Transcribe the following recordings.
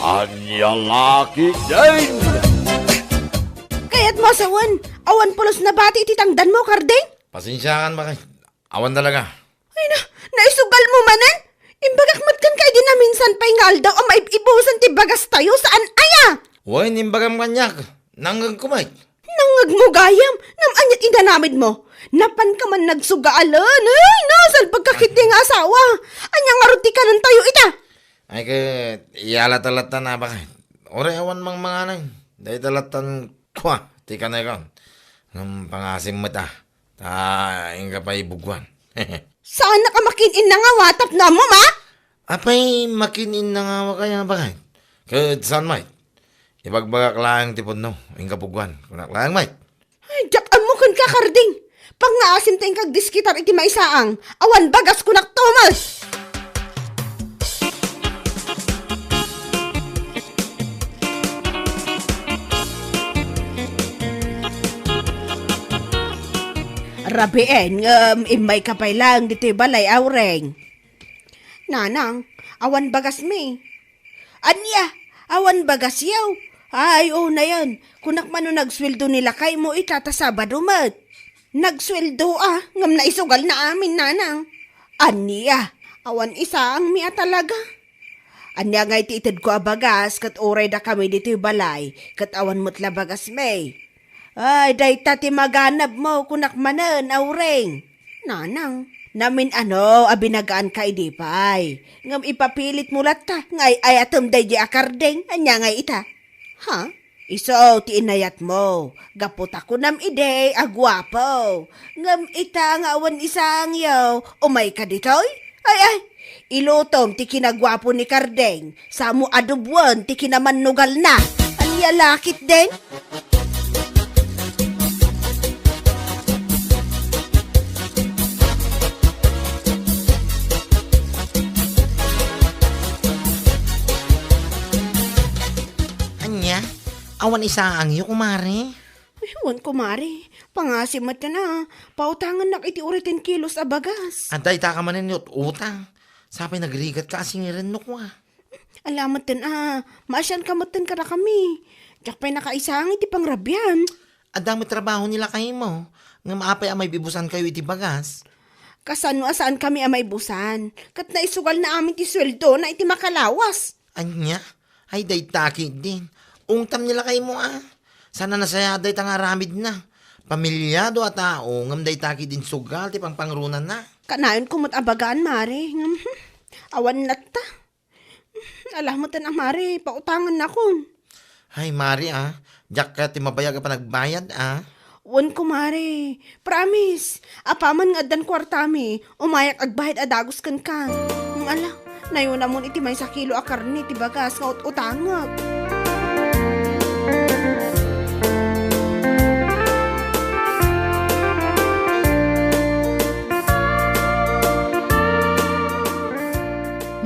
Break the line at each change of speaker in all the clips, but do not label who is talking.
Anya laki din!
Kaya't mo asawan, awan pulos na bati ititangdan mo, Kardeng?
Pasensyahan ba kay? Awan talaga.
Ay na, naisugal mo manan? Imbagakmat kan kay din na minsan pa'y ngal daw ang maibusan ti bagas tayo saan aya?
Huwag nimbagam kanyak. Nangang kumay.
Nangag mo gayam, nam anyat indanamid mo. Napan ka man nagsugaalan, ay nasal pagkakiting asawa. Anyang aruti ka ng tayo ita.
Ay ka, iyalat-alatan na ba kay? Ore awan mang mga nang. Dahil talatan kwa. Tika na ikaw. Ng pangasing mata. Taing ka pa ibugwan.
Sana ka makinin na nga watap na mo, ma?
Apay makinin na nga kaya ba kay? Kahit saan may? Ibagbagak lang tipon no. Ang kapugwan. Kunak lang may.
Ay, jakan mo kan ka, Karding. Pag naasim tayong kagdiskitar iti maisaang, awan bagas kunak Thomas. Rabien, imay kapay lang dito balay awreng. Nanang, awan bagas me. Anya, awan bagas yaw. Ay, na yan. Kunak man nagsweldo nila kay mo itata Sabado mat. Nagsweldo ngam na isugal na amin, nanang. Anya, awan isa ang miya talaga. Anya nga ititid ko abagas, kat oray da kami dito balay, kat awan mutla bagas me. Ay, day tati maganap mo, kunak manan, aureng. Nanang, namin abinagaan ka idipay. Ngam ipapilit mo lata, ngay ayatom day di akardeng, anya ngay ita. Ha? Iso, ti inayat mo. Gapot ako nam ide, agwapo. Ngam ita nga awan isang yaw, umay ka ditoy? Ay, ilutom ti kinagwapo ni Kardeng. Samo adubwan ti kinamannugal na. Anya lakit den?
Awan isa ang iyo, kumari.
Ewan ko, Mari. Pangasimat ka na. Pautangan na iti uri 10 kilos abagas.
Antay ta ka manin yot utang. Sapay nagrigat ka asing irenok mo.
Alamat din Maasyan kamatan ka na kami. Tiyak pa'y nakaisang iti pangrabyan.
Adami trabaho nila kayo mo. Nga maapay amay bibusan kayo iti bagas.
Kasano asaan kami amay busan. Kat naisugal na amin ti sweldo na iti makalawas.
Anya? Ay day taki din. Ungtam nila kayo mo Sana nasaya day tangaramid na. Pamilyado at tao, ngam day taki din sugal, ti pangpangrunan na.
Kanayon kumot abagaan, Mari. Awan nata. Alam mo tan Mari, pautangan na ko.
Ay, Mari Diyak ka ti mabayag pa nagbayad
Wan ko, Mari. Promise. Apaman nga dan kwartami, umayak agbahid adagos kan ka. Ala, nayon na mo iti may sa kilo a karni, ti bagas nga utangag.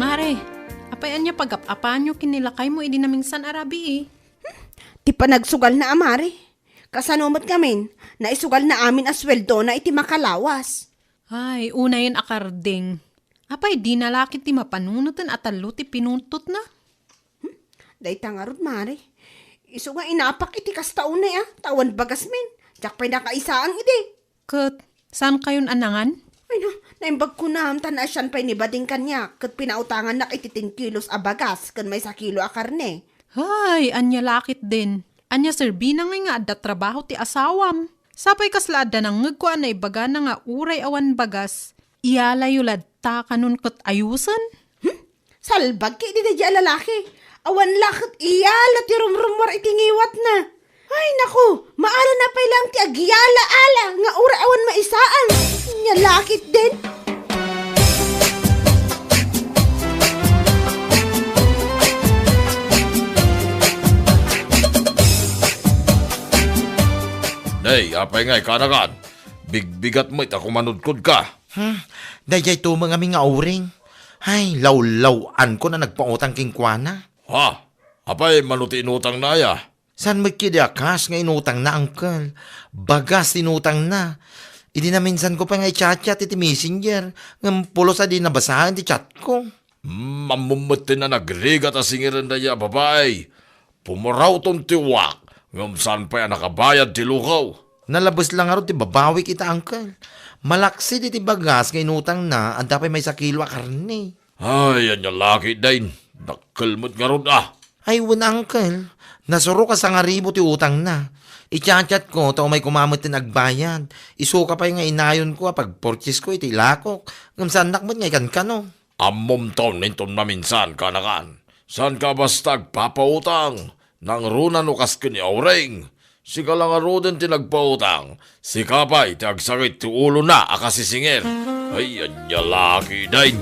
Mare, apayan niya pag-apapan nyo kinilakay mo idi naming San Arabi
Ti pa nagsugal na Mari. Kasanumat kamin, naisugal na amin asweldo na iti makalawas.
Ay, una yan akarding. Apay, di nalakit ti mapanunutan at talo ti pinuntot na.
Day tangarod, Mari. Isu nga inapak iti kastaon na tawan bagas min. Diyak pa'y nakaisaang iti.
Kat, saan kayon anangan?
Ay no, naimbag ko na na siyan pa'y nibading kanya. Kat pinautangan na iti 10 kilos a bagas kan may 1 kilo a karne.
Hay, anya lakit din. Anya serbina nga adda trabaho ti asawam. Sapay kaslaada nang ngagkuan na ibaga na nga uray awan bagas. Iyalayo ladta kanun kat ayusan?
Salbag kay di na lalaki. Awan lakot iyala ti rumrumwar iti ngiwat na. Ay naku, maala na pa'y lang ti agyala-ala nga ura awan maisaan. Nya lakit din.
Day, apay ngay kanagan. Bigbigat mo ita kumanudkod ka.
Dayjay to mga nga uring. Ay, law-lawan ko na nagpautang kingkwana.
Ha? Apay manuti inutang na ya.
San magkidakas nga inutang na, uncle? Bagas inutang na. Idi na minsan ko pa nga i-chat-chat iti messenger. Ngam pulo sa di nabasahan ti chat ko.
Mamumutin na nagrigat a singiran na ya babay. Pumuraw ton tiwak. Ngam saan pa yan nakabayad ti lukaw.
Nalabas lang aro ti babawi kita, uncle. Malaksi di ti bagas nga inutang na, ang dapat may sakilo a karne.
Ay, yan yung laki din. Nakalmot nga ron
Ay, wala, uncle. Nasuro ka sa nga ribo ti utang na. Ichat-chat ko, tao may kumamot ti nagbayad. Isuka pa yung nga inayon ko, pag-purchase ko, iti lakok. Ngam saan nakmot nga ikan ka, no?
Amom taon ninton maminsan kanakan. San ka basta papautang? Nang runan o kaskin ni Aureng. Si ka lang aroden ti nagpautang. Si kapay ti agsakit ti ulo na akasisingir. Ay, yan niya laki din.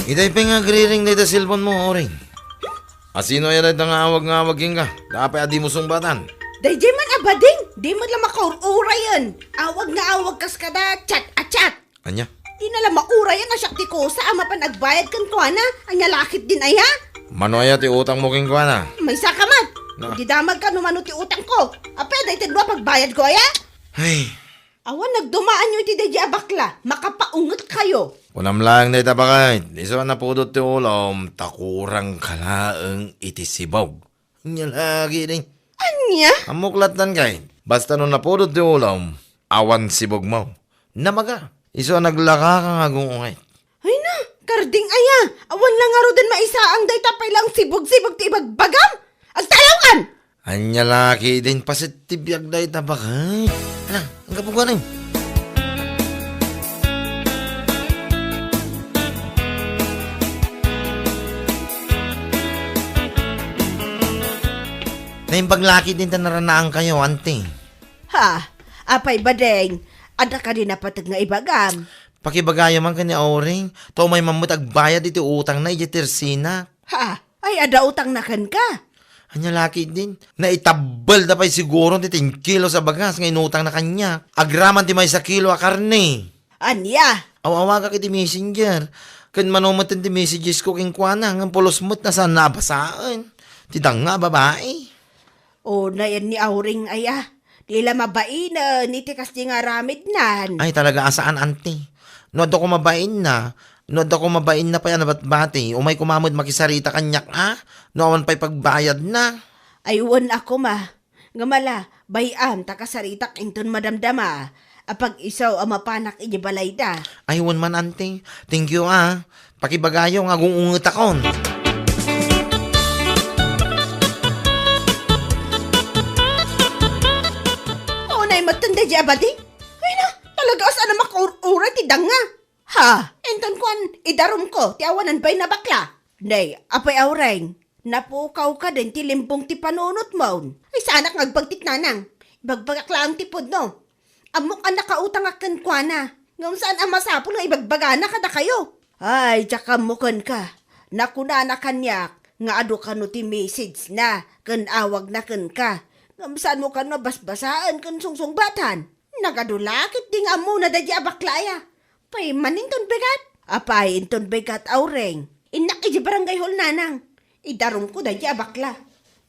Itay pa nga griring na ita silpon mo, Oring. Asino yan ay awag-ngawagin ka? Dapat adi mo sumbatan.
Dayjay man abading, di mo lang makaura yan. Awag na awag kas kada, chat a chat.
Anya?
Di na lang maura yan, asyak di ko sa ama pa nagbayad kan ko na. Anya lakit din aya.
Manoya ti utang mo king kwa na.
May sakamat.
Na.
Di damag ka numano ti utang ko. Ape, day tidwa pagbayad ko aya.
Ay,
Awan nagdumaan nyo iti dayjay abakla. Makapaungot kayo.
kunam lang na ita bakay. Iso na pudot ti ulom, takurang kalaang iti sibog. Anya lagi din.
Anya?
Amuklatan kay. Basta nung napudot ti ulom, awan sibog mo. Namaga. Iso naglaka ka nga gungungay.
Ay na, karding aya. Awan lang aro din maisaang day tapay lang sibog-sibog ti ibagbagam. Ang talawan!
Anya laki din pasit ti biyag da ita bakay. Hala, ang kapuga rin. Naimpaglaki din ta naranaan kayo, ante.
Ha, apay badeng. Ada ka din napatag nga ibagam.
Pakibagaya man ka ni Oring, to may mamutag bayad iti utang na iti tersina.
Ha, ay ada utang na kan ka.
Anya laki din, naitabal da pa'y siguro ti 10 kilo sa bagas nga inutang na kanya. Agraman ti may sa kilo a karne.
Anya,
Awawa ka kiti messenger. Kan manumatin ti messages ko king kuana, nga pulos mo't na saan nabasaan. Tidang nga babae.
o na yan ni Auring aya. Dila mabainan, itikas di nga ramid nan.
Ay talaga asaan ante. No ko mabain na. No ko mabain na pa yan nabatbati. Umay kumamod makisarita kanyak no awan pa'y pagbayad na.
Aywan ako ma. Ngamala, bayan takasaritak inton madamdama. Apag isaw ang mapanak ijibalay da.
Aywan man ante. Thank you Pakibagayo nga gungungot akon.
O na matanda di abadi. Ay na, talaga asa na makaura ti danga. Ha, enton kwan, idarom ko, ti awanan ba'y na bakla. Nay, apay Aureng. Napukaw ka din ti limbong ti panunot mo. Ay sana ngagpagtik nanang. Ibagbagakla ang tipod no. Amok ang nakautang akan kwa na. Ngam saan ang masapol nga ibagbagana kada kayo. Ay, tsaka mukan ka. Nakuna na kanyak. Nga ado ka no ti message na. Kan awag na kan ka. Ngam saan mo ka no basbasaan kan sungsongbatan. Nagadulakit ding amo na dadya baklaya. Pay maninton begat. Apay inton begat Aureng. Inak iji barangay hall nanang. Idarom ko dadya bakla.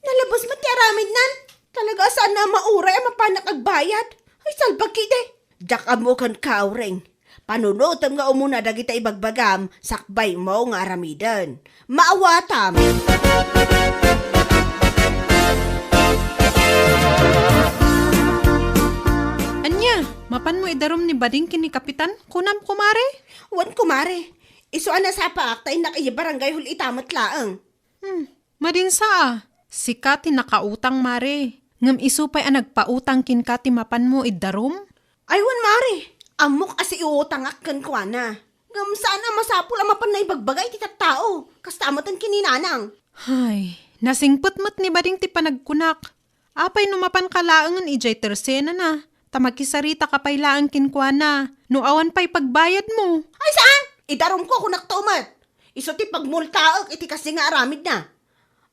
Nalabas mati aramid nan. Talaga saan na mauray ang mapanak agbayad. Ay salbag kide. Jak amo kan ka Aureng. Panunutom nga umuna dagita ibagbagam. Sakbay mo nga aramidan. Maawatam.
Anya, mapan mo idarom ni Bading kini Kapitan? Kunam kumare?
Wan kumare. Isuan na sa paak tayo nakaya barangay hul itamat laang.
Madinsa si Kati nakautang mare. Ngam isu pa'y nagpautang kin Kati mapan mo idarom?
Aywan mare. Amok asi iutang akan kwa na. Ngam sana masapul ang mapan na ibagbagay ti tao. Kastamatan kininanang.
Hay, nasingput-mut ni Bading ti panagkunak. Apay numapan kalaangan ijay tersena na. Tamakisarita ka pa'y laang kinkwana. No awan pa'y pagbayad mo.
Ay saan? Idarom ko kunak tumat. Iso ti pagmultaok iti kasi nga aramid na.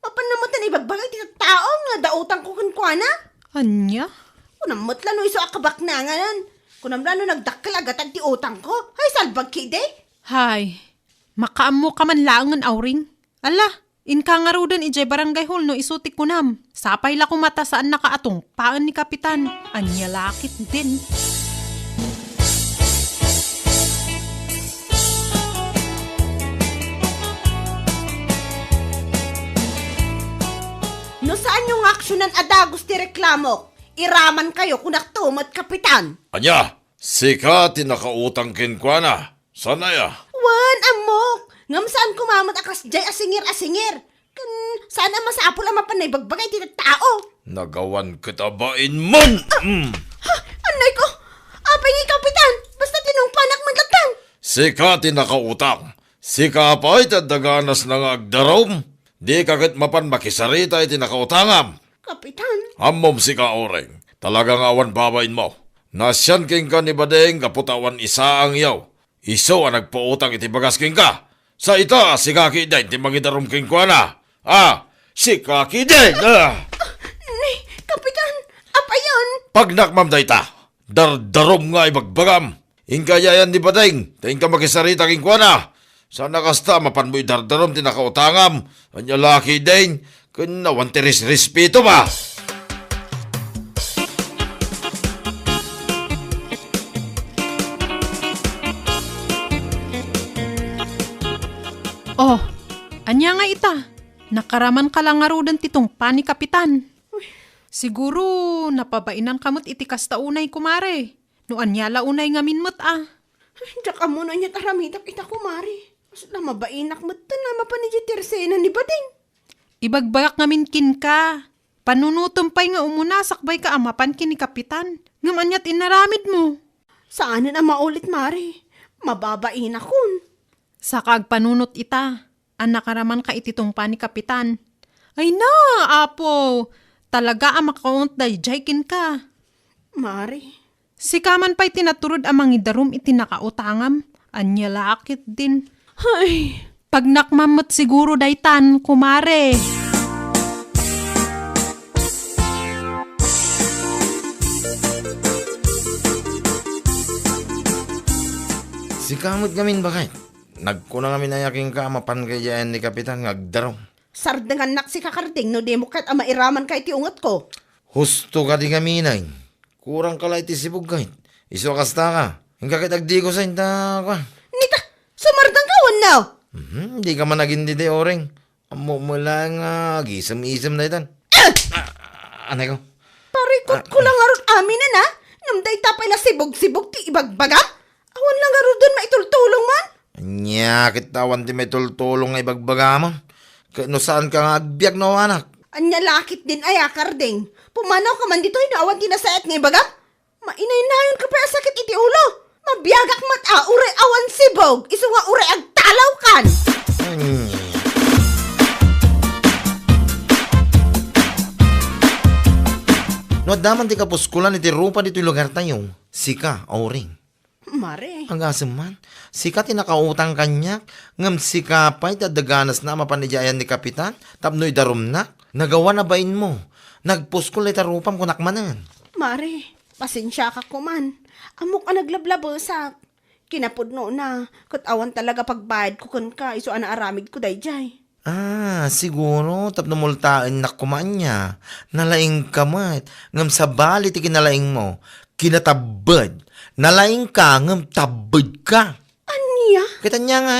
Mapan naman na ibagbagay ti tao nga dautang ko kwa na.
Anya?
Kunamot lano iso akabak na nga nan. Kunam lano nagdakkel agatan ti utang ko. Ay salbag kide.
Hay, makaam mo ka man laangan Auring. Ala, Inka nga rudan ijay barangay hall no isutik ko nam. Sapay la kumata saan nakaatong paan ni Kapitan. Anya lakit din.
No saan yung aksyonan adagos ti reklamo? Iraman kayo kung naktumot, Kapitan.
Anya, sika tinakautang kinkwana. Sana ya?
Wan, amok. Ngam saan kumamot akas jay asingir-asingir. Kan saan ang masapol ang mapanay bagbagay ti tao.
Nagawan kita bain mon!
Ha, anay ko. Apay ni Kapitan. Basta tinungpanak man latang.
Sika tinakautang. Sika pa'y tadaganas na nga agdarom. Di kagit mapan makisarita iti nakautangam.
Kapitan.
Amom sika oreng. Talagang awan babain mo. Nasyan king ka ni Badeng kaputawan isa ang yaw. Iso ang nagpautang iti bagas king ka. Sa ita, sika kiday ti mangidarom king kwa na. Sika kiday!
Ni, Kapitan. Apa yon?
Pagnak mam dayta, dardarom nga ibagbagam. Ingkayayan ni Badeng, taing ka makisarita king kwa na. Sana kasta mapan mo'y dardarom tinakautangam. Anya laki din, kun nawan tiris respeto ba?
Oh, anya nga ita. Nakaraman ka lang nga rudan titong pa ni Kapitan. Siguro napabainan kamot iti kasta unay kumare. No anya la unay nga minmot
Diyak amo na niya taramitak ita kumari. Mas na mabainak mo ito na mapanidya tirsena ni Bading.
Ibagbagak nga minkin ka. Panunutumpay nga umunasakbay ka amapan kin ni Kapitan. Ngam anyat inaramid mo.
Saan na maulit, Mari? Mababain akon.
Sa kagpanunot ita, ang nakaraman ka ititong pa ni Kapitan. Ay na, apo, talaga ang makaunt dayjaykin ka.
Mari.
Si kaman pa'y tinaturod ang mangidarum iti nakautangam, anya lakit din.
Ay,
Pag nakmamot siguro daytan, kumare.
Si kamot gamin bakit? Nagkuna kami na yaking ka mapan kayayan ni Kapitan ngagdarong.
sardengan nak si kakarding no di mo kahit ama iraman kay ti ungot ko.
Husto ka di kaminay. Kurang kalay ti sibog kahit. Iso kasta ka. Hingga kitagdi ko sa inta ka.
Nita, sumardang kawan now.
Hindi ka man naging dide oreng. Amo mo lang gisam-isam na itan. Anay ko.
Parikot ko lang arot amin na. Namday tapay na sibog-sibog ti ibagbaga. Awan lang arot dun maitultulong man.
Anya, kitawan ti may tultulong nga ibagbaga mo. No saan ka nga agbyag no anak?
Anya lakit din ay akarding. Pumanaw ka man dito'y naawan tinasayat nga ibaga. Mainay-nayon ka pa sakit iti ulo. Mabiyagak mat uray awan sibog. Iso nga uray agtalaw kan.
No daman ti kapuskulan iti rupa dito'y lugar tayo. Sika, oring.
Mare.
Ang asam man. Sika tinakautang kanyak. Ngam sika pa'y dadaganas na mapanijayan ni Kapitan. Tapno'y darum na. Nagawa na bain mo. Nagpuskul iti rupam kunakmanan.
Mare, pasensya ka kuman. Amok ang naglablabo sa kinapudno na. Kut awan talaga pagbayad ko kun ka. Iso ana aramid ko dayjay.
Siguro tapno multaan na kumanya. Nalaing kamat. Ngam sa bali ti kinalaing mo. Kinatabad. Nalaing ka ngam tabad ka.
Anya?
Kita niya nga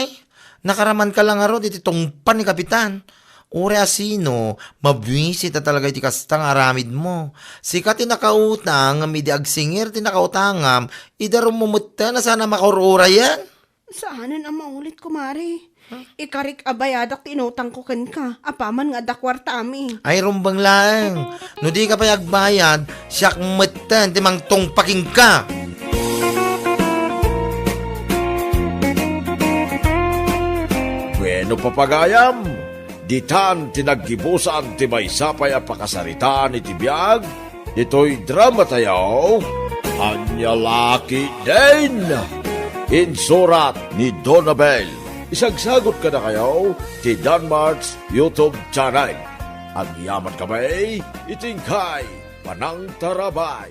nakaraman ka lang aro iti tungpan ni Kapitan. Ure asino, mabwisit na talaga iti kastang aramid mo. Sika tinakautang, ngam idi agsingir tinakautangam, idarom mo mutta na sana makurura yan.
Saanan ang maulit ko, Mare? Ikarik abayadak tinutang ko kan ka. Apaman nga dakwarta ami.
Ay rumbang lang. No di ka pa yagbayad, siyak mutta, timang tungpaking ka.
Bueno papagayam, ditan tinaggibusan ti may sapay a pakasaritaan iti biyag, ito'y drama tayo, anya laki din. Insurat ni Donabel, isagsagot ka na kayo ti Danmarks YouTube channel. Ang yaman kamay, itingkay, panang tarabay.